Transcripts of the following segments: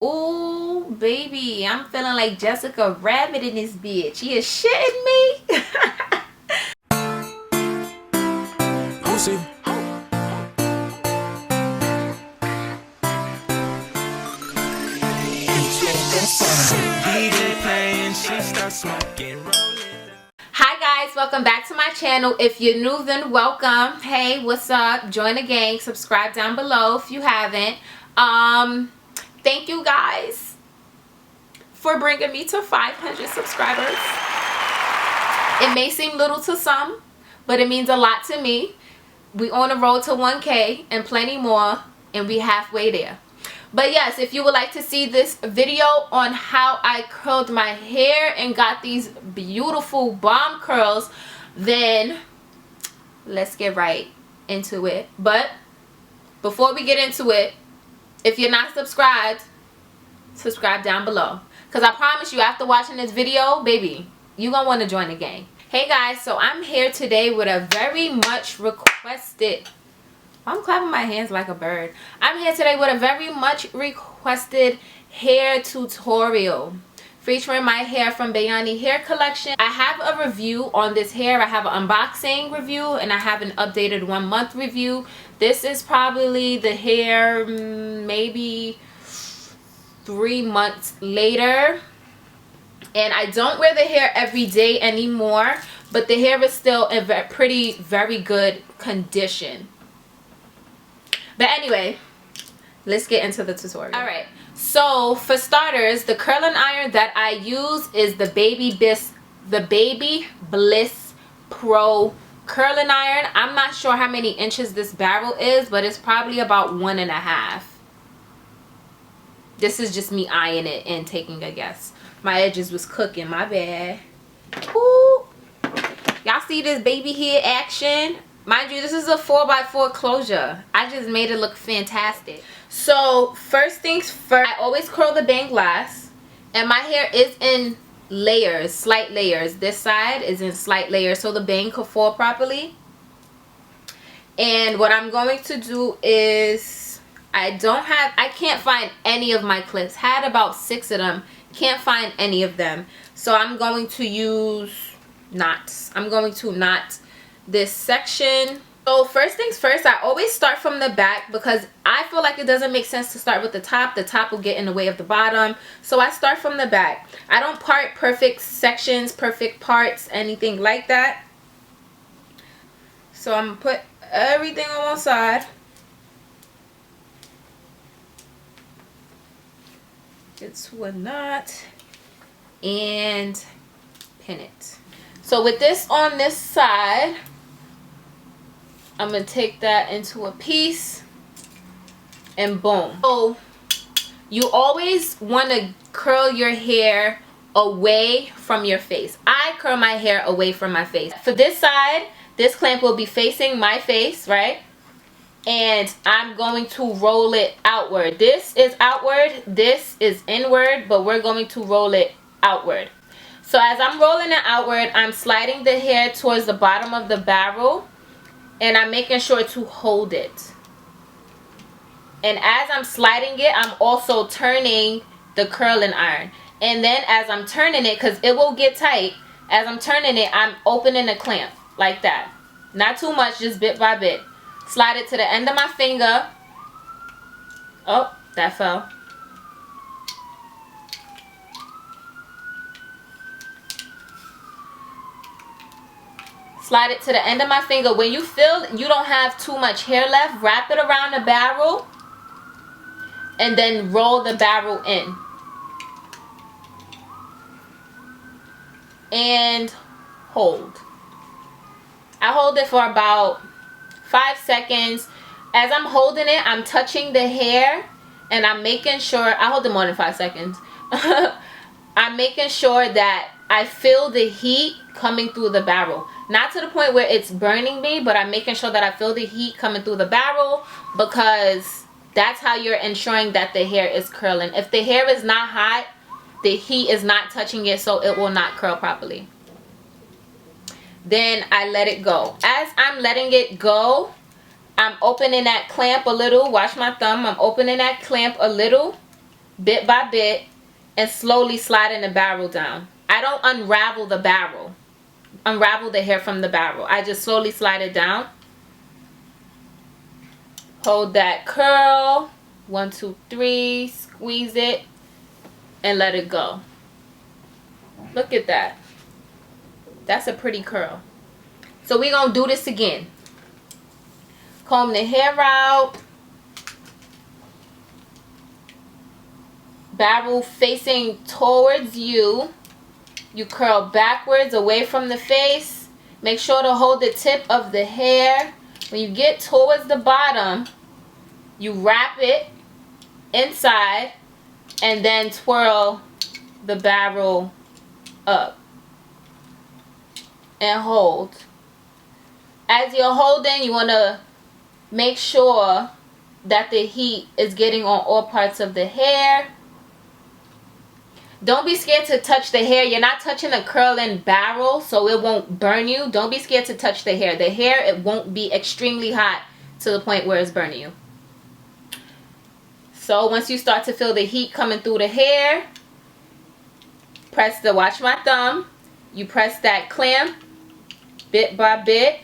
Ooh, baby, I'm feeling like Jessica Rabbit in this bitch. You shitting me? Pussy. Hi guys, welcome back to my channel. If you're new, then welcome. Hey, what's up? Join the gang. Subscribe down below if you haven't. Thank you guys for bringing me to 500 subscribers. It may seem little to some, but it means a lot to me. We on the road to 1K and plenty more, and we halfway there. But yes, if you would like to see this video on how I curled my hair and got these beautiful bomb curls, then let's get right into it. But before we get into it, if you're not subscribed, subscribe down below, because I promise you, after watching this video, baby, you're gonna want to join the gang. Hey guys, so I'm here today with a very much requested, I'm clapping my hands like a bird. I'm here today with a very much requested hair tutorial featuring my hair from BEYANI hair collection. I have a review on this hair. I have an unboxing review and I have an updated 1 month review. This is probably the hair maybe 3 months later. And I don't wear the hair every day anymore, but the hair is still in very good condition. But anyway, let's get into the tutorial. Alright, so for starters, the curling iron that I use is the Baby Bliss Pro curling iron. I'm not sure how many inches this barrel is, but it's probably about 1.5. This is just me eyeing it and taking a guess. My edges was cooking, my bad. Ooh. Y'all see this baby hair action? Mind you, this is a 4x4 closure. I just made it look fantastic. So first things first, I always curl the bang glass, and my hair is in layers, slight layers. This side is in slight layers so the bang could fall properly. And what I'm going to do is, I can't find any of my clips. Had about 6 of them. Can't find any of them. So I'm going to use knots. I'm going to knot this section. So first things first, I always start from the back because I feel like it doesn't make sense to start with the top. The top will get in the way of the bottom. So I start from the back. I don't part perfect sections, perfect parts, anything like that. So I'm going to put everything on one side. Get to a knot and pin it. So with this on this side, I'm going to take that into a piece and boom. So you always want to curl your hair away from your face. I curl my hair away from my face. For this side, this clamp will be facing my face, right? And I'm going to roll it outward. This is outward, this is inward, but we're going to roll it outward. So as I'm rolling it outward, I'm sliding the hair towards the bottom of the barrel, and I'm making sure to hold it. And as I'm sliding it, I'm also turning the curling iron. And then as I'm turning it, because it will get tight, as I'm turning it, I'm opening the clamp like that. Not too much, just bit by bit. Slide it to the end of my finger. Oh, that fell. Slide it to the end of my finger. When you feel you don't have too much hair left, wrap it around the barrel and then roll the barrel in. And hold. I hold it for about 5 seconds. As I'm holding it, I'm touching the hair and I'm making sure, I hold it more than 5 seconds. I'm making sure that I feel the heat coming through the barrel. Not to the point where it's burning me, but I'm making sure that I feel the heat coming through the barrel, because that's how you're ensuring that the hair is curling. If the hair is not hot, the heat is not touching it, so it will not curl properly. Then I let it go. As I'm letting it go, I'm opening that clamp a little. Watch my thumb. I'm opening that clamp a little. bit by bit, and slowly sliding the barrel down. I don't unravel the hair from the barrel. I just slowly slide it down. Hold that curl. 1, 2, 3. Squeeze it and let it go. Look at that. That's a pretty curl. So we're going to do this again. Comb the hair out. Barrel facing towards you. You curl backwards away from the face. Make sure to hold the tip of the hair. When you get towards the bottom, you wrap it inside and then twirl the barrel up and hold. As you're holding, you want to make sure that the heat is getting on all parts of the hair. Don't be scared to touch the hair. You're not touching the curling barrel, so it won't burn you. Don't be scared to touch the hair. The hair, it won't be extremely hot to the point where it's burning you. So once you start to feel the heat coming through the hair, press the, watch my thumb, you press that clamp bit by bit,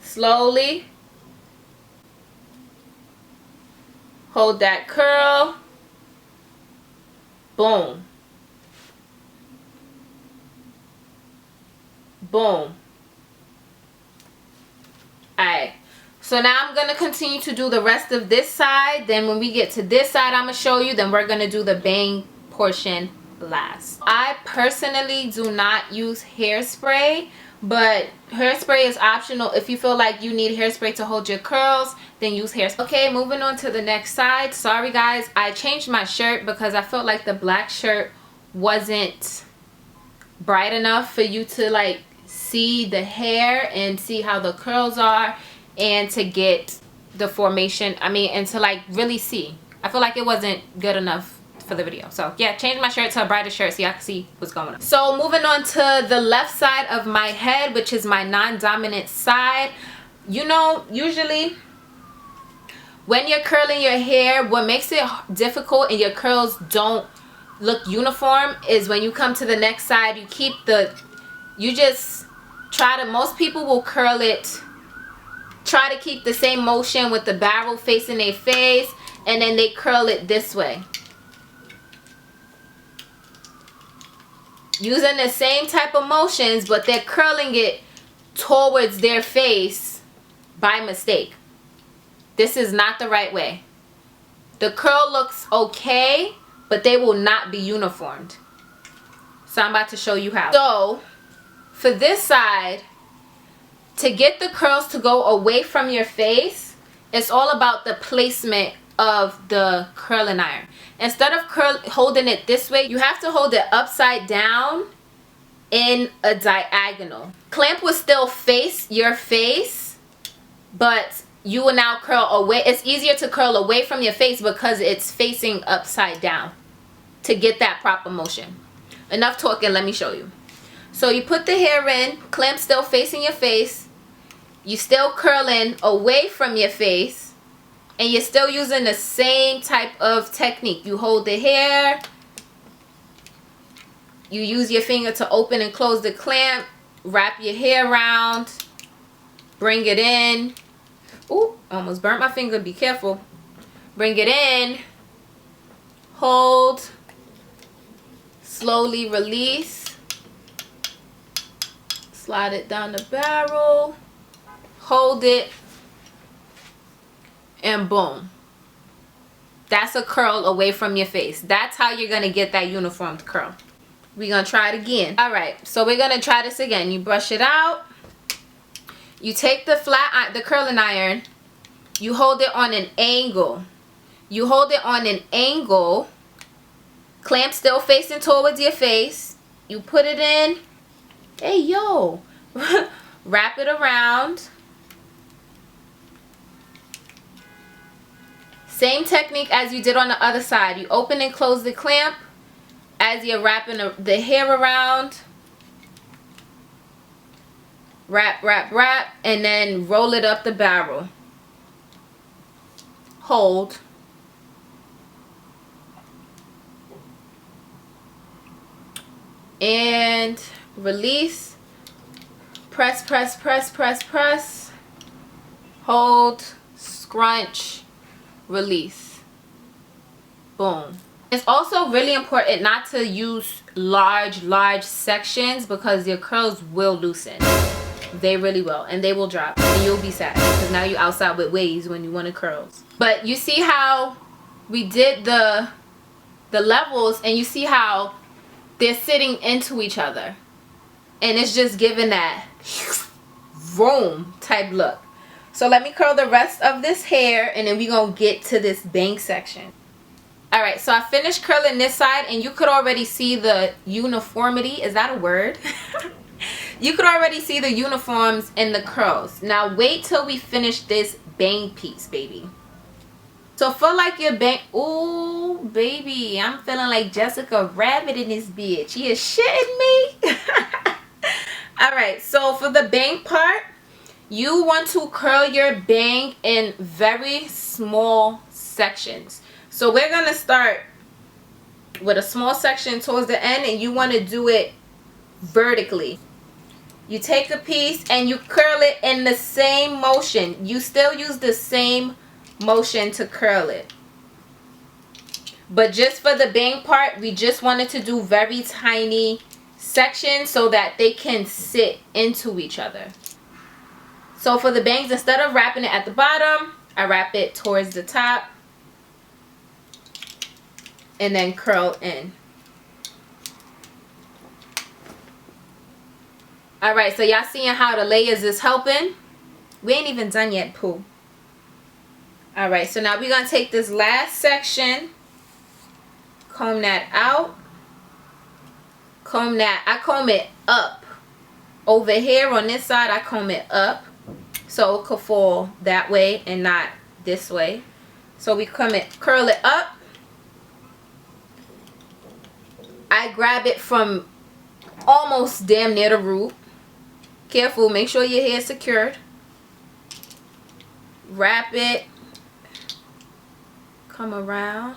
slowly. Hold that curl. Boom. Boom. Alright. So now I'm going to continue to do the rest of this side. Then when we get to this side, I'm going to show you. Then we're going to do the bang portion last. I personally do not use hairspray, but hairspray is optional. If you feel like you need hairspray to hold your curls, then use hairspray. Okay, moving on to the next side. Sorry guys, I changed my shirt because I felt like the black shirt wasn't bright enough for you to like see the hair and see how the curls are and to get the formation, and to like really see. I feel like it wasn't good enough for the video. So yeah, change my shirt to a brighter shirt so y'all can see what's going on. So moving on to the left side of my head, which is my non-dominant side. You know, usually when you're curling your hair, what makes it difficult and your curls don't look uniform is when you come to the next side, you just try to, most people will curl it, try to keep the same motion with the barrel facing their face, and then they curl it this way. Using the same type of motions, but they're curling it towards their face by mistake. This is not the right way. The curl looks okay, but they will not be uniformed. So I'm about to show you how. So for this side, to get the curls to go away from your face, it's all about the placement of the curling iron. Instead of holding it this way, you have to hold it upside down in a diagonal. Clamp will still face your face, but you will now curl away. It's easier to curl away from your face because it's facing upside down to get that proper motion. Enough talking, let me show you. So you put the hair in, clamp still facing your face, you still curling away from your face, and you're still using the same type of technique. You hold the hair, you use your finger to open and close the clamp, wrap your hair around, bring it in. Ooh, almost burnt my finger, be careful. Bring it in, hold, slowly release, slide it down the barrel, hold it, and boom. That's a curl away from your face. That's how you're going to get that uniformed curl. We're going to try it again. Alright, so we're going to try this again. You brush it out. You take the the curling iron. You hold it on an angle. You hold it on an angle. Clamp still facing towards your face. You put it in. Hey, yo. Wrap it around. Same technique as you did on the other side. You open and close the clamp as you're wrapping the hair around. Wrap, wrap, wrap, and then roll it up the barrel. Hold. and release. Press, press, press, press, press. Hold, scrunch, release. Boom. It's also really important not to use large sections because your curls will loosen. They really will, and they will drop, and you'll be sad because now you're outside with waves when you want to curls. But you see how we did the levels, and you see how they're sitting into each other, and it's just giving that vroom type look. So let me curl the rest of this hair, and then we're gonna get to this bang section. Alright, so I finished curling this side, and you could already see the uniformity. Is that a word? You could already see the uniforms in the curls. Now wait till we finish this bang piece, baby. So feel like your bang. Ooh, baby, I'm feeling like Jessica Rabbit in this bitch. You shitting me? Alright, so for the bang part, you want to curl your bang in very small sections. So we're going to start with a small section towards the end, and you want to do it vertically. You take a piece and you curl it in the same motion. You still use the same motion to curl it. But just for the bang part, we just wanted to do very tiny sections so that they can sit into each other. So for the bangs, instead of wrapping it at the bottom, I wrap it towards the top and then curl in. Alright, so y'all seeing how the layers is helping? We ain't even done yet, poo. Alright, so now we're going to take this last section, comb that out, comb that. I comb it up. Over here on this side, I comb it up so it could fall that way and not this way. So we curl it up. I grab it from almost damn near the root. Careful, make sure your hair is secured. Wrap it. Come around.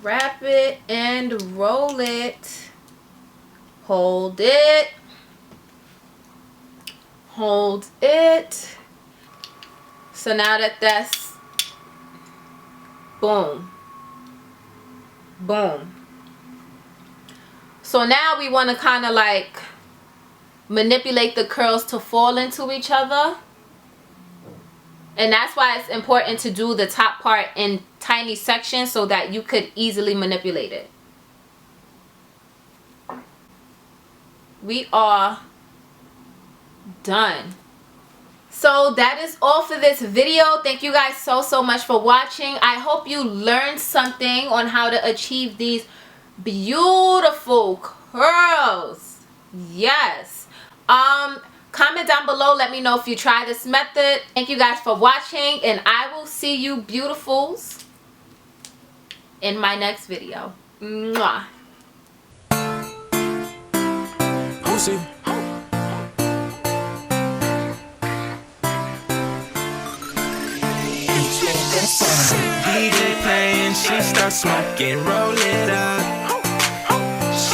Wrap it and roll it. Hold it. Hold it. So now that's boom. Boom. So now we want to kind of like manipulate the curls to fall into each other. And that's why it's important to do the top part in tiny sections so that you could easily manipulate it. We are done. So that is all for this video. Thank you guys so much for watching. I hope you learned something on how to achieve these beautiful curls. Yes. Comment down below, let me know if you try this method. Thank you guys for watching, and I will see you beautifuls in my next video. Mwah. Pussy. DJ playing, she starts smoking, roll it up.